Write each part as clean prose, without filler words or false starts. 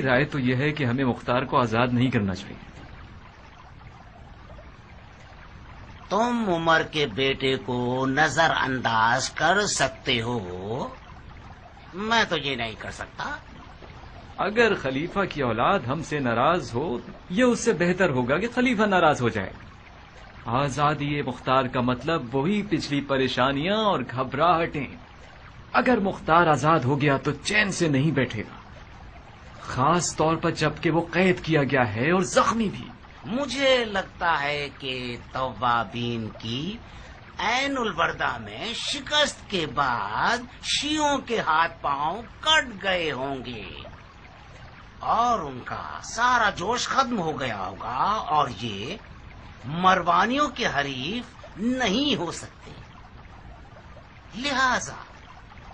رائے تو یہ ہے کہ ہمیں مختار کو آزاد نہیں کرنا چاہیے۔ تم عمر کے بیٹے کو نظر انداز کر سکتے ہو، میں تو یہ نہیں کر سکتا۔ اگر خلیفہ کی اولاد ہم سے ناراض ہو، یہ اس سے بہتر ہوگا کہ خلیفہ ناراض ہو جائے۔ آزادی مختار کا مطلب وہی پچھلی پریشانیاں اور گھبراہٹیں۔ اگر مختار آزاد ہو گیا تو چین سے نہیں بیٹھے گا، خاص طور پر جبکہ وہ قید کیا گیا ہے اور زخمی بھی۔ مجھے لگتا ہے کہ توابین کی عین البردہ میں شکست کے بعد شیعوں کے ہاتھ پاؤں کٹ گئے ہوں گے اور ان کا سارا جوش ختم ہو گیا ہوگا، اور یہ مروانیوں کے حریف نہیں ہو سکتے، لہذا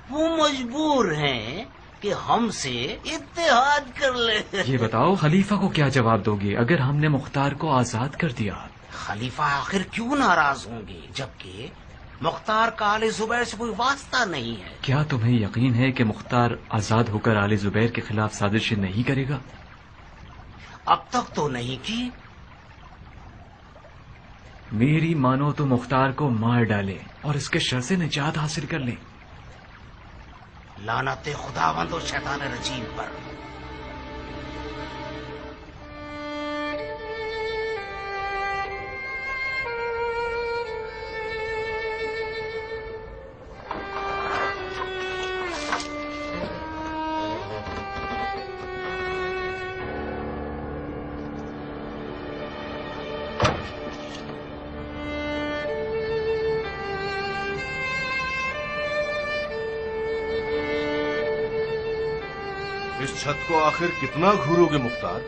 وہ مجبور ہیں کہ ہم سے اتحاد کر لے۔ یہ بتاؤ خلیفہ کو کیا جواب دو گے اگر ہم نے مختار کو آزاد کر دیا؟ خلیفہ آخر کیوں ناراض ہوں گے جبکہ مختار کا آل زبیر سے کوئی واسطہ نہیں ہے؟ کیا تمہیں یقین ہے کہ مختار آزاد ہو کر آل زبیر کے خلاف سازشیں نہیں کرے گا؟ اب تک تو نہیں کی۔ میری مانو تو مختار کو مار ڈالے اور اس کے شر سے نجات حاصل کر لیں۔ لعنت خداوند و شیطان رجیم پر۔ اس چھت کو آخر کتنا گھورو گے مختار؟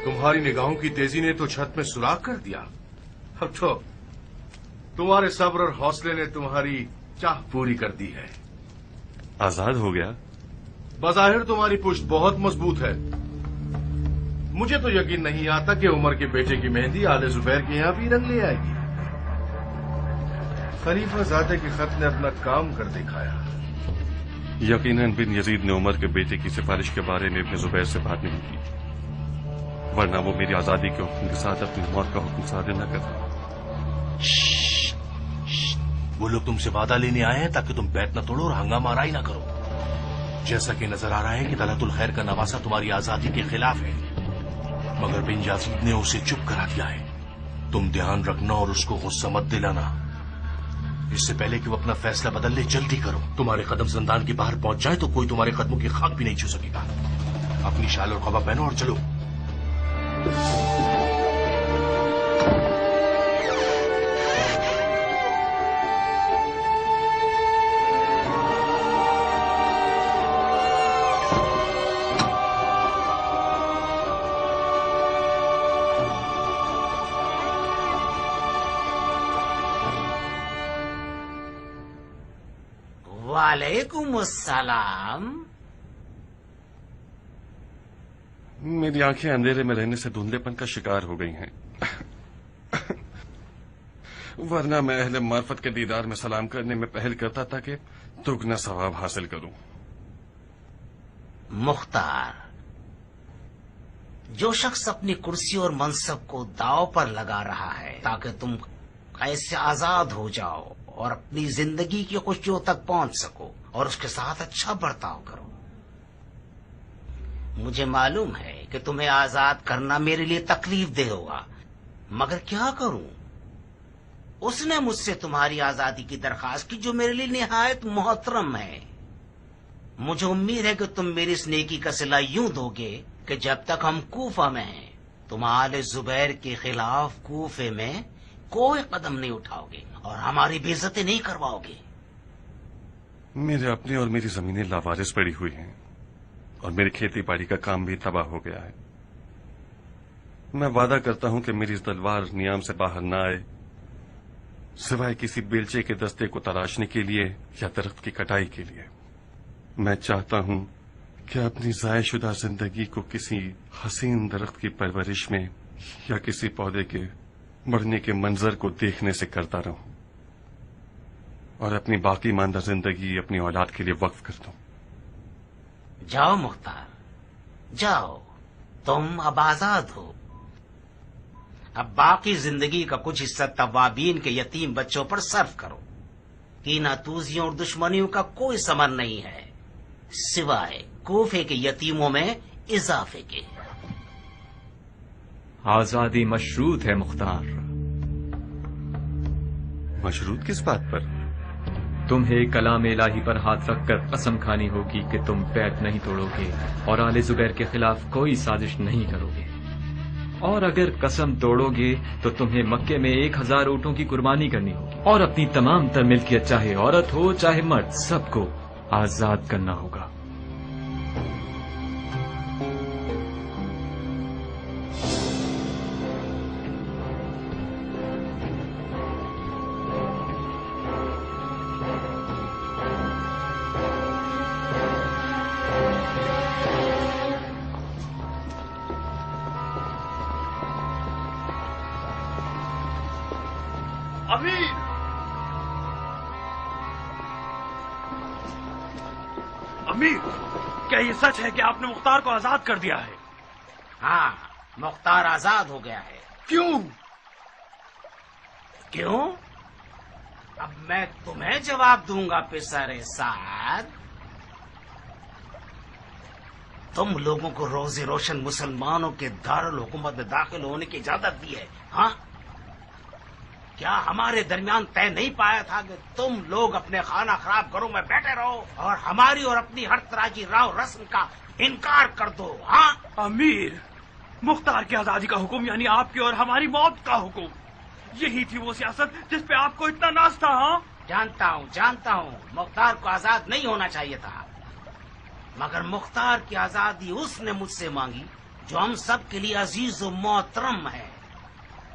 تمہاری نگاہوں کی تیزی نے تو چھت میں سوراخ کر دیا، اب تو تمہارے صبر اور حوصلے نے تمہاری چاہ پوری کر دی ہے۔ آزاد ہو گیا؟ بظاہر تمہاری پشت بہت مضبوط ہے، مجھے تو یقین نہیں آتا کہ عمر کے بیٹے کی مہندی آل زبیر کے یہاں بھی رنگ لے آئے گی۔ خلیفہ زادے کے خط نے اپنا کام کر دکھایا۔ یقیناً بن یزید نے عمر کے بیٹے کی سفارش کے بارے میں ابن زبیر سے بات نہیں کی، ورنہ وہ میری آزادی کے حکم کے ساتھ اپنی موت کا حکم صادر نہ کرتا۔ وہ لوگ تم سے وعدہ لینے آئے ہیں تاکہ تم بیت نہ توڑو اور ہنگامہ آرائی نہ کرو۔ جیسا کہ نظر آ رہا ہے کہ طلعت الخیر کا نواسہ تمہاری آزادی کے خلاف ہے، مگر بن یزید نے اسے چپ کرا دیا ہے۔ تم دھیان رکھنا اور اس کو غصہ مت دلانا، اس سے پہلے کہ وہ اپنا فیصلہ بدل لے جلدی کرو۔ تمہارے قدم زندان کے باہر پہنچ جائے تو کوئی تمہارے قدموں کی خاک بھی نہیں چھو سکے گا۔ اپنی شال اور قبا پہنو اور چلو۔ وعلیکم السلام۔ میری آنکھیں اندھیرے میں رہنے سے دھندلے پن کا شکار ہو گئی ہیں، ورنہ میں اہل معرفت کے دیدار میں سلام کرنے میں پہل کرتا تھا کہ دگنا ثواب حاصل کروں۔ مختار، جو شخص اپنی کرسی اور منصب کو داؤ پر لگا رہا ہے تاکہ تم ایسے آزاد ہو جاؤ اور اپنی زندگی کی خوشیوں تک پہنچ سکو اور اس کے ساتھ اچھا برتاؤ کرو، مجھے معلوم ہے کہ تمہیں آزاد کرنا میرے لیے تکلیف دہ ہوگا، مگر کیا کروں؟ اس نے مجھ سے تمہاری آزادی کی درخواست کی جو میرے لیے نہایت محترم ہے۔ مجھے امید ہے کہ تم میری اس نیکی کا صلہ یوں دو گے کہ جب تک ہم کوفہ میں ہیں تم آل زبیر کے خلاف کوفے میں کوئی قدم نہیں اٹھاؤ گے اور ہماری بے عزتی نہیں کرواؤ گے۔ میرے اپنے اور میری زمینیں لاوارث پڑی ہوئی ہیں اور میری کھیتی باڑی کا کام بھی تباہ ہو گیا ہے۔ میں وعدہ کرتا ہوں کہ میری تلوار نیام سے باہر نہ آئے سوائے کسی بیلچے کے دستے کو تراشنے کے لیے یا درخت کی کٹائی کے لیے۔ میں چاہتا ہوں کہ اپنی ضائع شدہ زندگی کو کسی حسین درخت کی پرورش میں یا کسی پودے کے بڑھنے کے منظر کو دیکھنے سے کرتا رہوں اور اپنی باقی ماندہ زندگی اپنی اولاد کے لیے وقف کر دوں۔ جاؤ مختار، जाओ, तुम अब आजाद हो। अब बाकी जिंदगी का कुछ हिस्सा तवाबीन के यतीम बच्चों पर सर्व करो। कीनातूजियों और दुश्मनियों का कोई समर नहीं है सिवाय कूफे के यतीमों में इजाफे के। आजादी मशरूत है मुख्तार। मशरूत किस बात पर? तुम्हें कलाम इलाही पर हाथ रखकर कसम खानी होगी कि तुम बैत नहीं तोड़ोगे और आले जुबैर के खिलाफ कोई साजिश नहीं करोगे। और अगर कसम तोड़ोगे तो तुम्हें मक्के में 1000 ऊँटों की कुर्बानी करनी होगी और अपनी तमाम तर मिल्कियत, चाहे औरत हो चाहे मर्द, सबको आजाद करना होगा। अमीर! अमीर, क्या ये सच है कि आपने मुख्तार को आजाद कर दिया है? हाँ, मुख्तार आजाद हो गया है। क्यों? क्यों? अब मैं तुम्हें जवाब दूंगा पिसरे साद। तुम लोगों को रोजी रोशन मुसलमानों के दारुल हुकूमत में दाखिल होने की इजाजत दी है। हाँ, क्या हमारे दरमियान तय नहीं पाया था कि तुम लोग अपने खाना खराब घरों में बैठे रहो और हमारी और अपनी हर तरह की राव रस्म का इनकार कर दो? हाँ अमीर, मुख्तार की आजादी का हुक्म यानी आपकी और हमारी मौत का हुक्म, यही थी वो सियासत जिस पे आपको इतना नाज था। हाँ, जानता हूँ मुख्तार को आजाद नहीं होना चाहिए था, मगर मुख्तार की आजादी उसने मुझसे मांगी जो हम सब के लिए अजीज और मोहतरम है,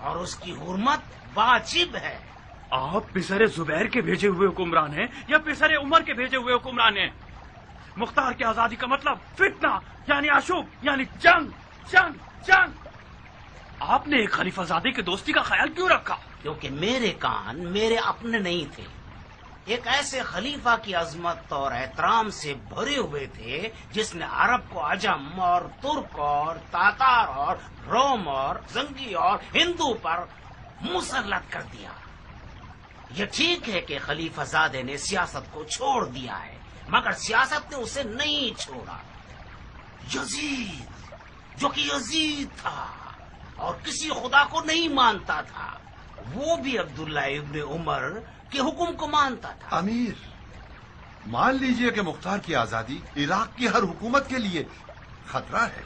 और उसकी हुर्मत वाजिब है। आप पिसरे जुबैर के भेजे हुए हुक्मरान हैं या पिसरे उमर के भेजे हुए हुक्मरान हैं? मुख्तार की आजादी का मतलब फितना यानी अशुभ यानी जंग जंग जंग। आपने एक खलीफाजादे की दोस्ती का ख्याल क्यों रखा? क्योंकि मेरे कान मेरे अपने नहीं थे। एक ऐसे खलीफा की अजमत और एहतराम से भरे हुए थे जिसने अरब को अजम और तुर्क और तातार और रोम और जंगी और हिंदू पर मुसल्लत कर दिया। ये ठीक है कि खलीफाजादे ने सियासत को छोड़ दिया है, मगर सियासत ने उसे नहीं छोड़ा। यजीद, जो कि यजीद था और किसी खुदा को नहीं मानता था, वो भी अब्दुल्ला इब्न उमर के हुक्म को मानता था। अमीर, मान लीजिए कि मुख्तार की आजादी इराक की हर हुकूमत के लिए खतरा है,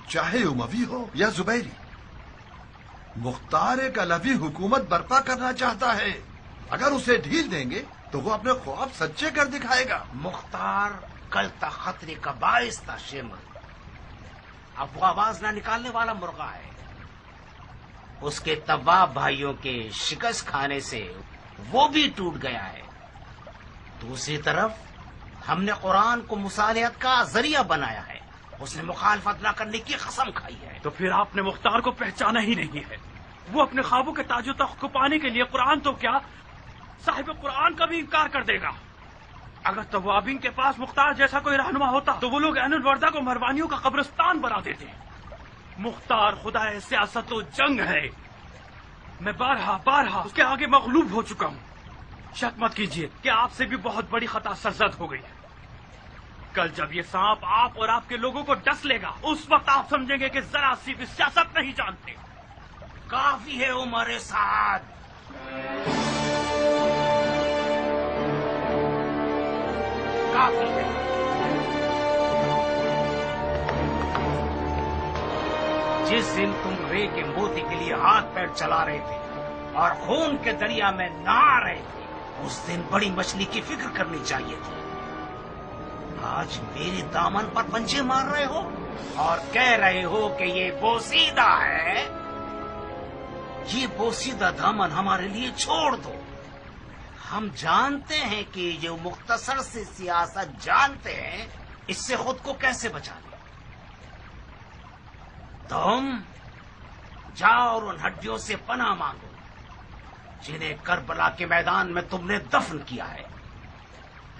चाहे उमवी हो या जुबैरी। मुख्तार एक अलवी हुकूमत बर्पा करना चाहता है। अगर उसे ढील देंगे तो वो अपने ख्वाब सच्चे कर दिखाएगा। मुख्तार कल तक खतरे का बाइस था शेमर, अब वो आवाज ना निकालने वाला मुर्गा है। उसके तवाब भाइयों के शिकस्त खाने से वो भी टूट गया है। दूसरी तरफ हमने कुरान को मुसालिहत का जरिया बनाया है। उसने मुखालफत न करने की कसम खाई है। तो फिर आपने मुख्तार को पहचाना ही नहीं है। वो अपने ख्वाबों के ताजो तख्त को पाने के लिए कुरान तो क्या, साहिब कुरान का भी इनकार कर देगा। अगर तवाबीन के पास मुख्तार जैसा कोई रहनुमा होता तो वो लोग ऐनुल वर्दा को मरवानियों का कब्रिस्तान बना देते। मुख्तार खुदा सियासत और जंग है। मैं बारहा उसके आगे मगलूब हो चुका हूँ। शक मत कीजिए कि आपसे भी बहुत बड़ी खता सरजद हो गई है। कल जब ये सांप आप और आपके लोगों को डस लेगा, उस वक्त आप समझेंगे कि जरा सी भी सियासत नहीं जानते। काफी है उमर साद। काफी है। जिस दिन तुम रे के मोती के लिए हाथ पैर चला रहे थे और खून के दरिया में नहा रहे थे, उस दिन बड़ी मछली की फिक्र करनी चाहिए थी। आज मेरे दामन पर पंजे मार रहे हो और कह रहे हो कि ये बोसीदा है। ये बोसीदा दामन हमारे लिए छोड़ दो। हम जानते हैं कि जो मुख्तसर से सियासत जानते हैं, इससे खुद को कैसे बचा लें। तुम जाओ और उन हड्डियों से पनाह मांगो जिन्हें करबला के मैदान में तुमने दफन किया है।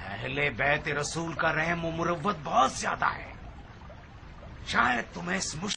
अहले बैत रसूल का रहम और मुरव्वत बहुत ज्यादा है। شاید تمہیں اس